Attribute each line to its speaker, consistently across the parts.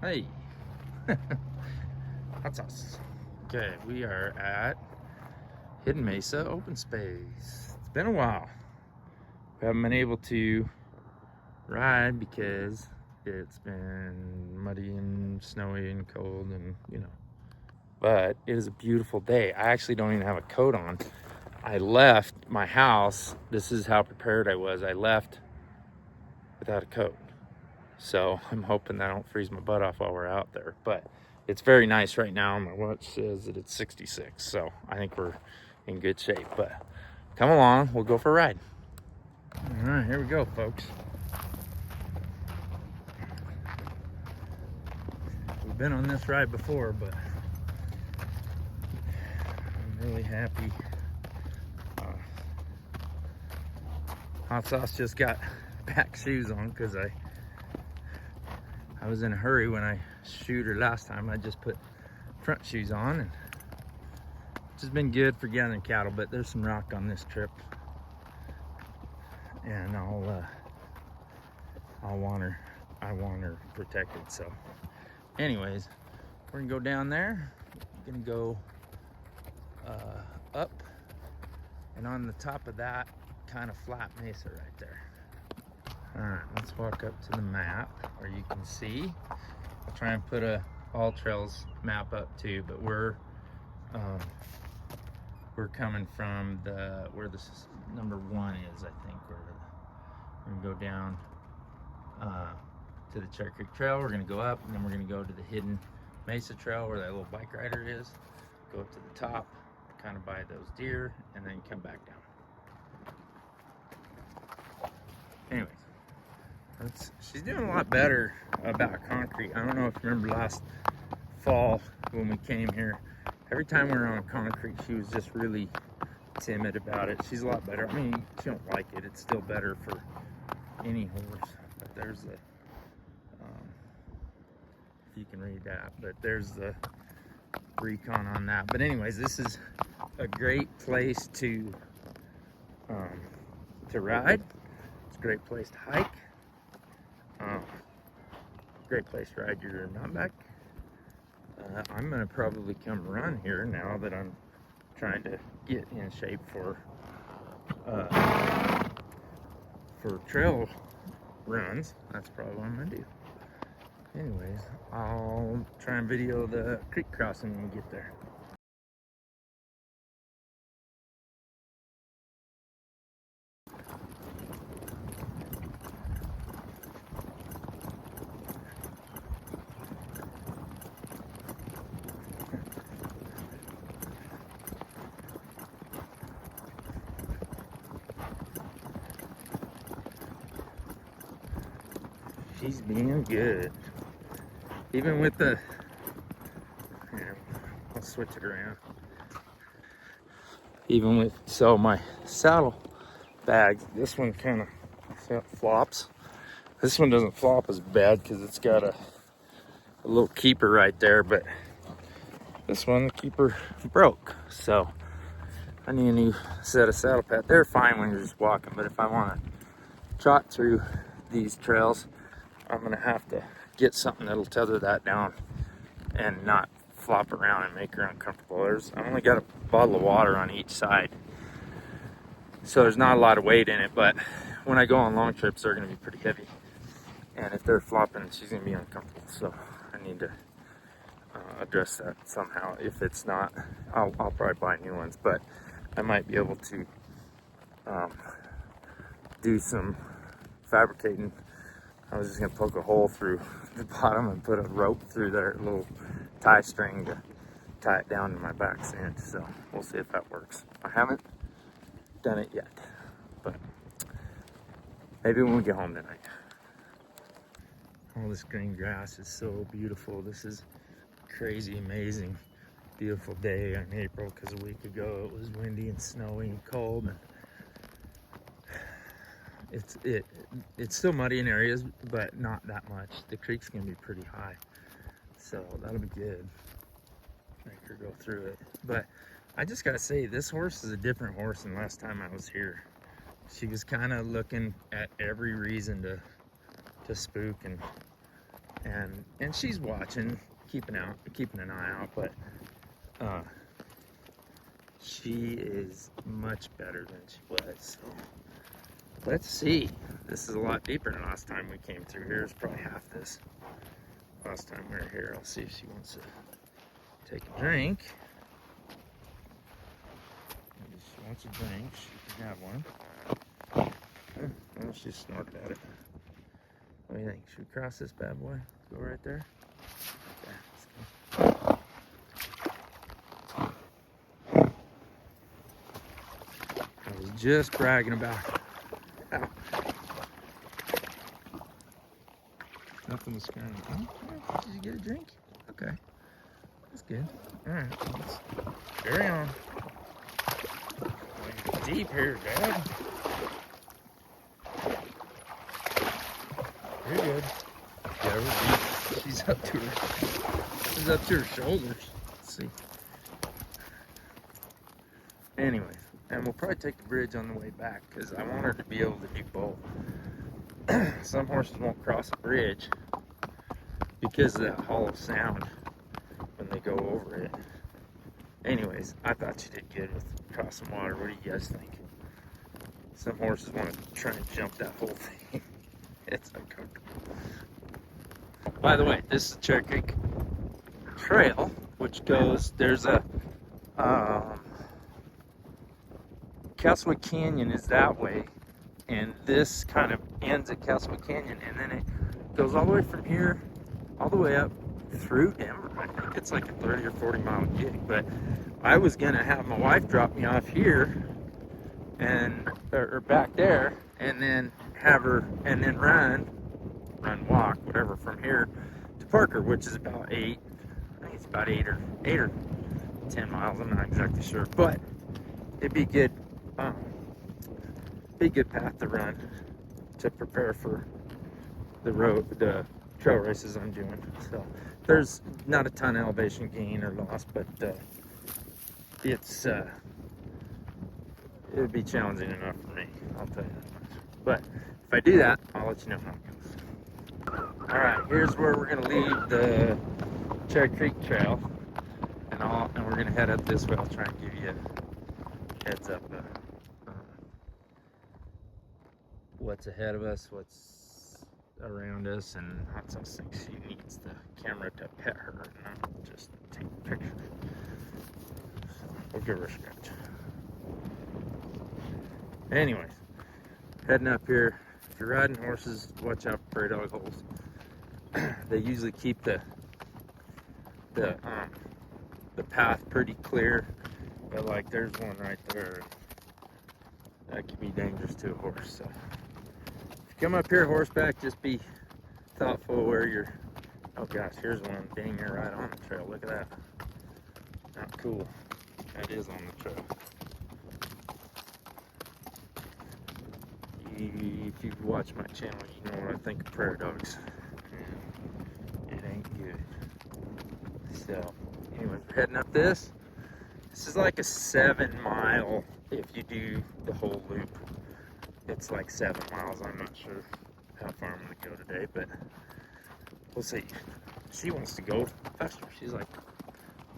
Speaker 1: Hey, that's us. Okay, we are at Hidden Mesa Open Space. It's been a while. We haven't been able to ride because it's been muddy and snowy and cold and But it is a beautiful day. I actually don't even have a coat on. I left my house. This is how prepared I was. I left without a coat. So I'm hoping that I don't freeze my butt off while we're out there. But it's very nice right now. My watch says that it's 66. So I think we're in good shape. But come along, we'll go for a ride. All right, here we go, folks. We've been on this ride before, but I'm really happy. Hot Sauce just got back shoes on because I was in a hurry when I shoot her last time. I just put front shoes on, and it's just been good for gathering cattle, but there's some rock on this trip, and I want her protected. So anyways, we're gonna go down there. We're gonna go up, and on the top of that kind of flat mesa right there. All right, let's walk up to the map where you can see. I'll try and put a all trails map up too, but we're coming from where this number 1 is, I think. We're gonna go down to the Cherry Creek Trail. We're gonna go up, and then we're gonna go to the Hidden Mesa Trail where that little bike rider is. Go up to the top, kind of by those deer, and then come back down. Anyways, she's doing a lot better about concrete. I don't know if you remember last fall when we came here. Every time we were on concrete, she was just really timid about it. She's a lot better. I mean, she don't like it. It's still better for any horse. But there's the, if you can read that, but there's the recon on that. But anyways, this is a great place to ride. It's a great place to hike. Great place to ride your mountain bike. I'm gonna probably come run here now that I'm trying to get in shape for trail runs. That's probably what I'm gonna do. Anyways, I'll try and video the creek crossing when we get there. She's being good. Even with the, here, I'll switch it around. Even with, so my saddle bag, this one kind of flops. This one doesn't flop as bad because it's got a little keeper right there, but this one, the keeper broke. So I need a new set of saddle pads. They're fine when you're just walking, but if I want to trot through these trails, I'm gonna have to get something that'll tether that down and not flop around and make her uncomfortable. I only got a bottle of water on each side, so there's not a lot of weight in it, but when I go on long trips, they're gonna be pretty heavy. And if they're flopping, she's gonna be uncomfortable. So I need to address that somehow. If it's not, I'll probably buy new ones, but I might be able to do some fabricating. I was just gonna poke a hole through the bottom and put a rope through there, a little tie string to tie it down to my back sand. So we'll see if that works. I haven't done it yet, but maybe when we get home tonight. All this green grass is so beautiful. This is crazy, amazing, beautiful day in April, because a week ago it was windy and snowy and cold, and it's still muddy in areas, but not that much. The creek's gonna be pretty high, so that'll be good. Make her go through it. But I just gotta say, this horse is a different horse than last time I was here. She was kind of looking at every reason to spook and and she's watching, keeping an eye out, but she is much better than she was. So let's see. This is a lot deeper than last time we came through here. It's probably half this. Last time we were here, I'll see if she wants to take a drink. If she wants a drink, she can have one. Oh, she snorted at it. What do you think? Should we cross this bad boy? Go right there? Yeah, let's go. I was just bragging about it. Ow. Nothing was scaring me. Oh, did you get a drink? Okay. That's good. Alright, let's carry on. We're deep here, Dad. You're good. Yeah, we're deep. She's up to her shoulders. Let's see. Anyways, and we'll probably take the bridge on the way back because I want her to be able to do both. Some horses won't cross a bridge because of that hollow sound when they go over it. Anyways, I thought she did good with crossing water. What do you guys think? Some horses want to try and jump that whole thing. It's uncomfortable. By the way, this is Cherry Creek Trail, which goes, there's a Castlewood Canyon is that way, and this kind of ends at Castlewood Canyon, and then it goes all the way from here all the way up through Denver. I think it's like a 30 or 40 mile gig, but I was gonna have my wife drop me off here and or back there, and then have her and then walk whatever from here to Parker, which is about I think it's about 8 or 10 miles. I'm not exactly sure, but it'd be good. Be a good path to run to prepare for the trail races I'm doing. So there's not a ton of elevation gain or loss, but it'd be challenging enough for me, I'll tell you that much. But if I do that, I'll let you know how it goes. All right, here's where we're gonna leave the Cherry Creek Trail, and we're gonna head up this way. I'll try and give you a heads up what's ahead of us, what's around us, and Hot Sauce thinks she needs the camera to pet her, not just take a picture. So we'll give her a scratch. Anyways, heading up here. If you're riding horses, watch out for prairie dog holes. They usually keep the path pretty clear, but like there's one right there. That could be dangerous to a horse. So if you come up here horseback, just be thoughtful where you're. Oh gosh, here's one. Dang, you're right on the trail. Look at that. Not cool. That is on the trail. If you've watched my channel, you know what I think of prairie dogs. It ain't good. So, anyways, we're heading up this. This is like a 7 mile if you do the whole loop. It's like 7 miles. I'm not sure how far I'm gonna go today, but we'll see. She wants to go faster. She's like,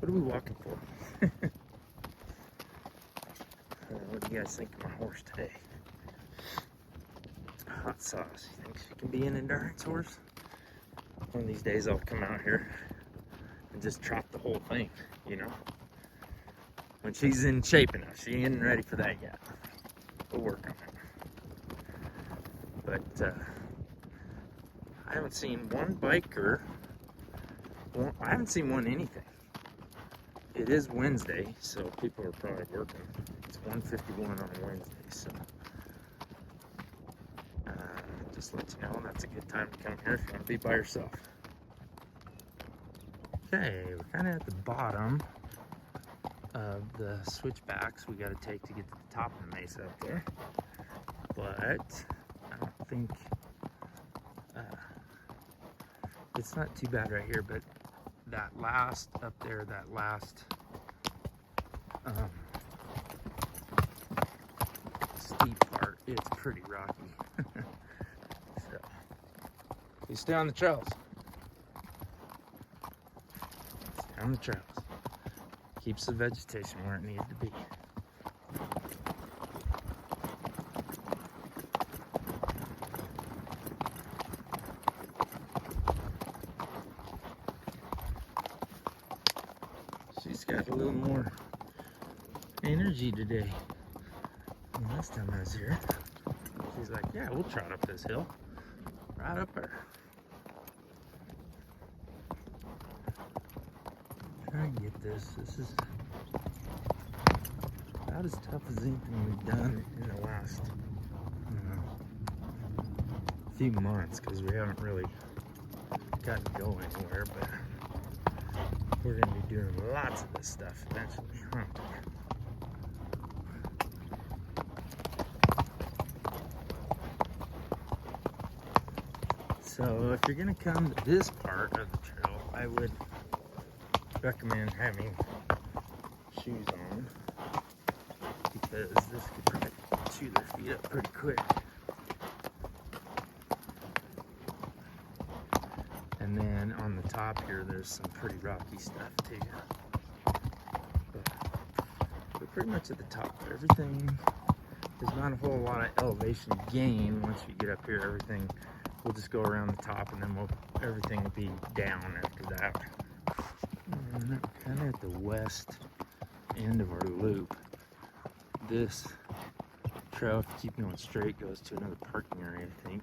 Speaker 1: what are we walking for? What do you guys think of my horse today? Hot Sauce. You think she can be an endurance horse? One of these days I'll come out here and just trot the whole thing, you know? When she's in shape enough. She ain't ready for that yet. We'll work on it. But I haven't seen one biker. I haven't seen one anything. It is Wednesday, so people are probably working. It's 1:51 on a Wednesday, so just let you know that's a good time to come here if you want to be by yourself. Okay, we're kind of at the bottom of the switchbacks we got to take to get to the top of the mesa up there, but I don't think it's not too bad right here. But that last up there, that last steep part, it's pretty rocky. So you stay on the trails. down the trails. Keeps the vegetation where it needed to be. She's got a little more energy today than last time I was here. She's like, yeah, we'll trot up this hill. Right up there. Try and get this. This is about as tough as anything we've done in the last few months, because we haven't really gotten to go anywhere, but we're going to be doing lots of this stuff eventually, aren't we? So if you're going to come to this part of the trail, I would recommend having shoes on, because this could probably chew their feet up pretty quick. And then on the top here, there's some pretty rocky stuff too. But we're pretty much at the top. Everything, there's not a whole lot of elevation gain once you get up here. Everything, we'll just go around the top, and then everything will be down after that. And kind of at the west end of our loop. This trail, if you keep going straight, goes to another parking area, I think.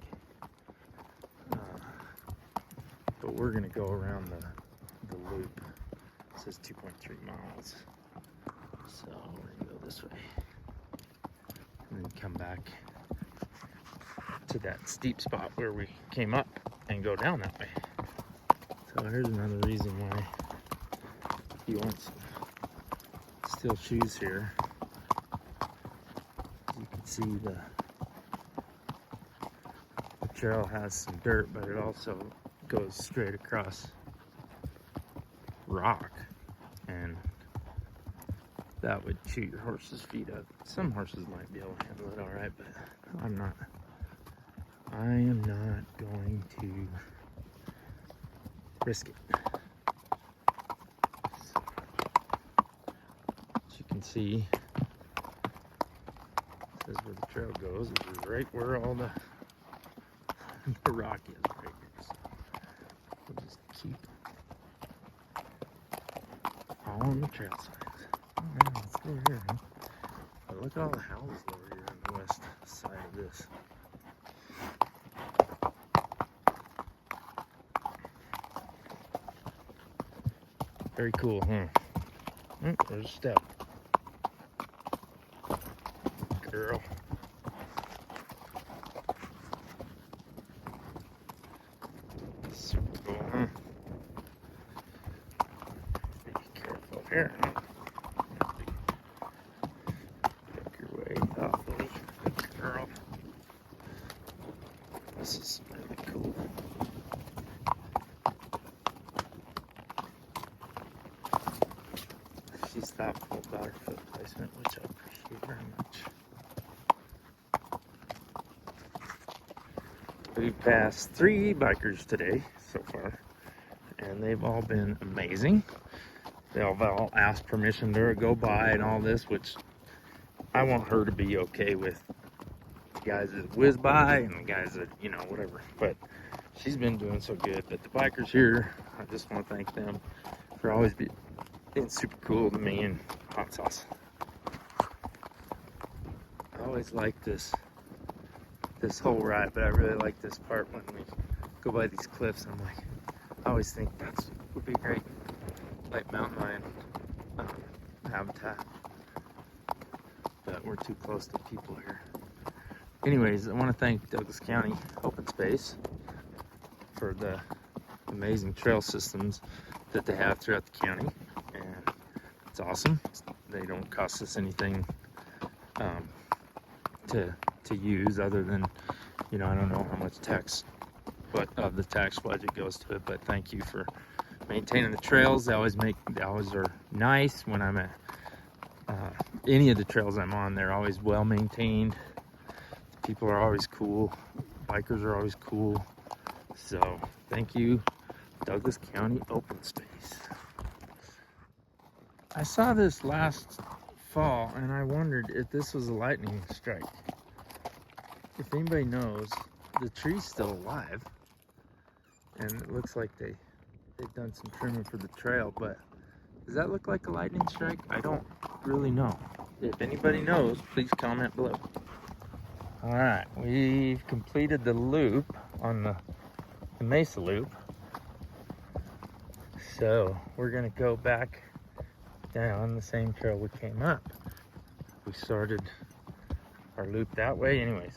Speaker 1: But we're gonna go around the loop. It says 2.3 miles. So we're gonna go this way. And then come back to that steep spot where we came up and go down that way. So here's another reason why you want some steel shoes here. As you can see, the trail has some dirt, but it also goes straight across rock, and that would chew your horse's feet up. Some horses might be able to handle it all right, but I am not going to risk it. So, as you can see, this is where the trail goes. This is right where all the rock is right here. So we'll just keep all on the trail signs. Alright, let's go here, huh? But look at all the houses over here on the west side of this. Very cool, huh? Oh, there's a step. Girl. Super cool, huh? Be careful here. Work your way thoughtfully. Good girl. This is really cool. She's thoughtful about her foot placement, which I appreciate very much. We've passed 3 bikers today so far, and they've all been amazing. They've all asked permission to go by and all this, which I want her to be okay with. The guys that whiz by and the guys that, you know, whatever. But she's been doing so good. But the bikers here, I just want to thank them for always being super cool to me and hot sauce. I always like this whole ride, but I really like this part when we go by these cliffs. I'm like, I always think that would be great, like mountain lion habitat, but we're too close to people here. Anyways, I want to thank Douglas County Open Space for the amazing trail systems that they have throughout the county, and it's awesome. They don't cost us anything to use, other than, you know, I don't know how much tax, but of the tax budget goes to it. But thank you for maintaining the trails. They always are nice when I'm at any of the trails I'm on. They're always well maintained. People are always cool. Bikers are always cool. So thank you, Douglas County Open Space. I saw this last fall and I wondered if this was a lightning strike. If anybody knows, the tree's still alive and it looks like they've done some trimming for the trail, but does that look like a lightning strike? I don't really know. If anybody knows, please comment below. All right, we've completed the loop on the Mesa loop. So we're gonna go back down the same trail we came up. We started our loop that way anyways.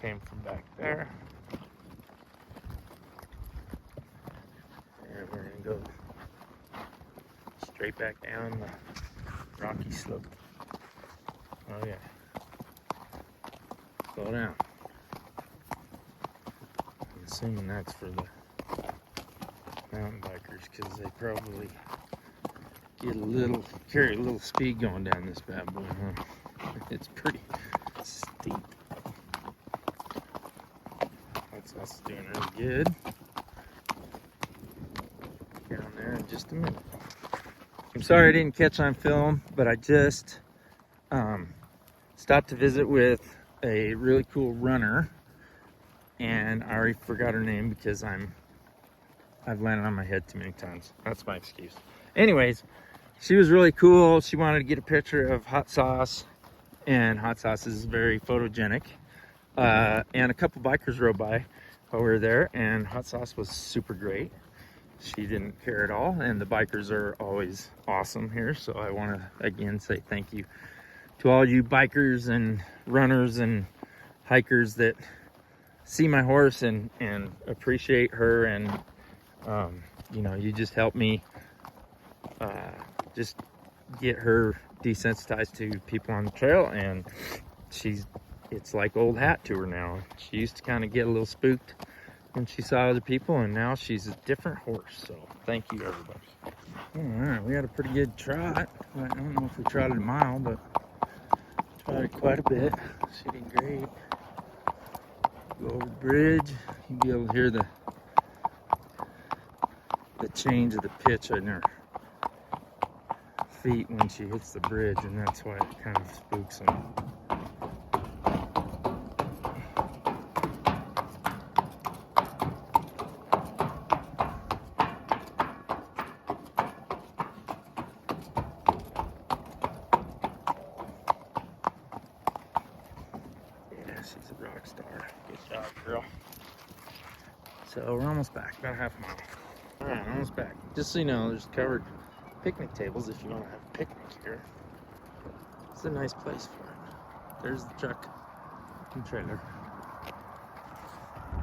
Speaker 1: Came from back there. And we're gonna go straight back down the rocky slope. Oh yeah. Slow down. I'm assuming that's for the mountain bikers because they probably carry a little speed going down this bad boy, huh? It's pretty steep. That's us doing really good. Down there in just a minute. I'm sorry I didn't catch on film, but I just stopped to visit with a really cool runner, and I already forgot her name because I've landed on my head too many times. That's my excuse. Anyways, she was really cool. She wanted to get a picture of Hot Sauce, and Hot Sauce is very photogenic. And a couple bikers rode by while we were there, and Hot Sauce was super great. She didn't care at all, and the bikers are always awesome here. So I want to again say thank you to all you bikers and runners and hikers that see my horse and appreciate her, and you know, you just help me just get her desensitized to people on the trail, and it's like old hat to her now. She used to kind of get a little spooked when she saw other people, and now she's a different horse. So thank you, everybody. All right, we had a pretty good trot. I don't know if we trotted a mile, but trotted quite a bit. She did great. Go over the bridge, you'll be able to hear the change of the pitch in her feet when she hits the bridge, and that's why it kind of spooks them. Yeah, she's a rock star. Good job, girl. So we're almost back, about a half mile. All right, almost back. Just so you know, there's covered picnic tables if you want to have a picnic here. It's a nice place for it. There's the truck and trailer.